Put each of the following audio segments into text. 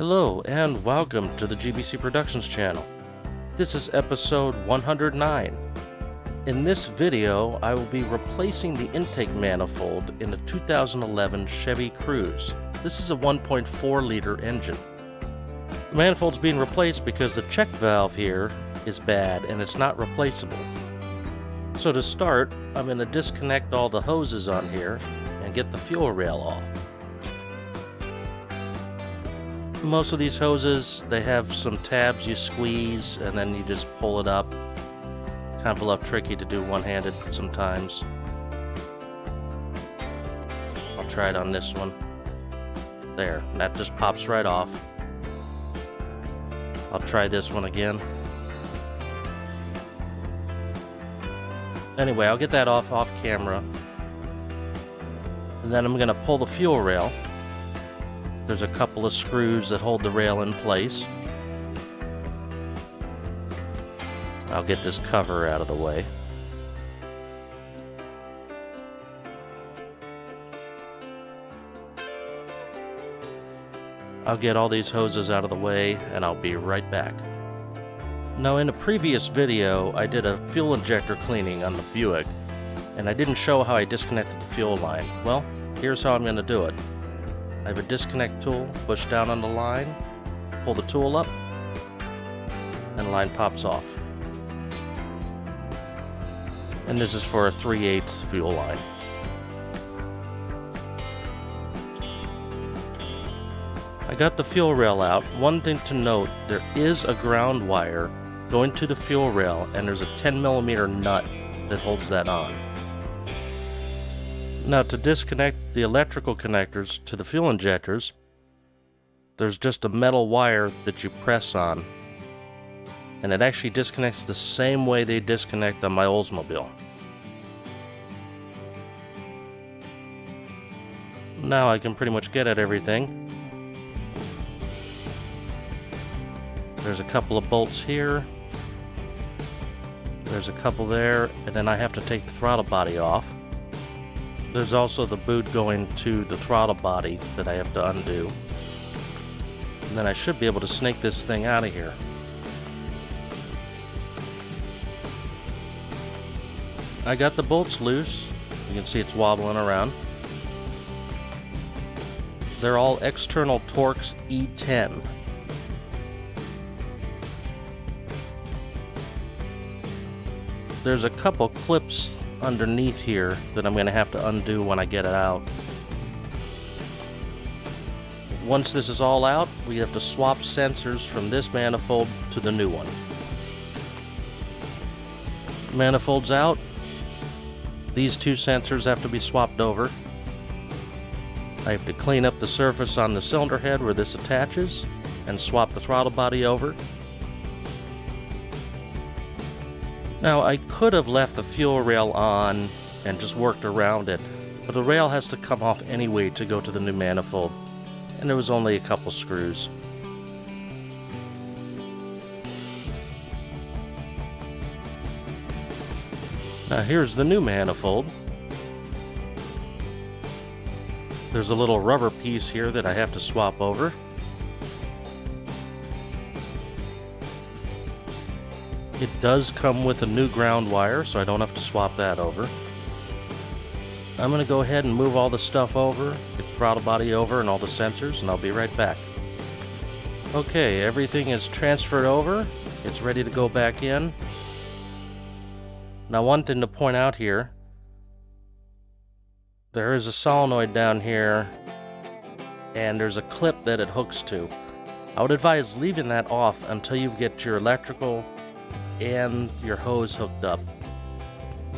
Hello and welcome to the GBC Productions channel. This is episode 109. In this video, I will be replacing the intake manifold in a 2011 Chevy Cruze. This is a 1.4 liter engine. The manifold's being replaced because the check valve here is bad and it's not replaceable. So to start, I'm going to disconnect all the hoses on here and get the fuel rail off. Most of these hoses, they have some tabs you squeeze and then you just pull it up. Kind of a little tricky to do one-handed sometimes. I'll try it on this one. There, that just pops right off. I'll try this one again. Anyway, I'll get that off camera. And then I'm going to pull the fuel rail. There's a couple of screws that hold the rail in place. I'll get this cover out of the way. I'll get all these hoses out of the way and I'll be right back. Now, in a previous video, I did a fuel injector cleaning on the Buick, and I didn't show how I disconnected the fuel line. Well, here's how I'm going to do it. I have a disconnect tool, push down on the line, pull the tool up, and the line pops off. And this is for a 3/8 fuel line. I got the fuel rail out. One thing to note, there is a ground wire going to the fuel rail, and there's a 10mm nut that holds that on. Now, to disconnect the electrical connectors to the fuel injectors, there's just a metal wire that you press on, and it actually disconnects the same way they disconnect on my Oldsmobile. Now I can pretty much get at everything. There's a couple of bolts here. There's a couple there, and then I have to take the throttle body off. There's also the boot going to the throttle body that I have to undo. And then I should be able to snake this thing out of here. I got the bolts loose. You can see it's wobbling around. They're all external Torx E10. There's a couple clips underneath here that I'm going to have to undo when I get it out. Once this is all out, we have to swap sensors from this manifold to the new one. Manifold's out. These two sensors have to be swapped over. I have to clean up the surface on the cylinder head where this attaches and swap the throttle body over. Now, I could have left the fuel rail on and just worked around it, but the rail has to come off anyway to go to the new manifold, and there was only a couple screws. Now, here's the new manifold. There's a little rubber piece here that I have to swap over. It does come with a new ground wire, so I don't have to swap that over. I'm going to go ahead and move all the stuff over, get the throttle body over and all the sensors, and I'll be right back. Okay, everything is transferred over. It's ready to go back in. Now, one thing to point out here, there is a solenoid down here, and there's a clip that it hooks to. I would advise leaving that off until you get your electrical and your hose hooked up.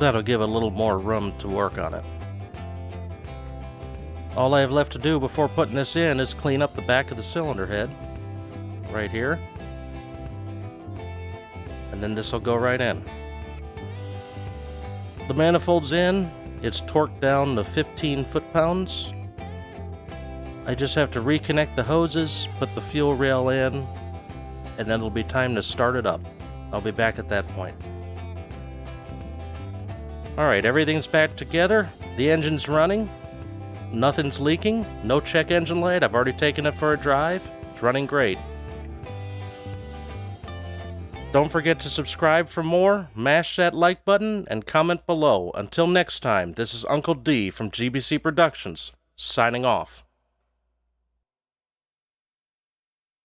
That'll give it a little more room to work on it. All I have left to do before putting this in is clean up the back of the cylinder head right here, and then this will go right in. The manifold's in. It's torqued down to 15 foot-pounds. I just have to reconnect the hoses, put the fuel rail in, and then it'll be time to start it up. I'll be back at that point. Alright, everything's back together. The engine's running. Nothing's leaking. No check engine light. I've already taken it for a drive. It's running great. Don't forget to subscribe for more, mash that like button, and comment below. Until next time, this is Uncle D from GBC Productions, signing off.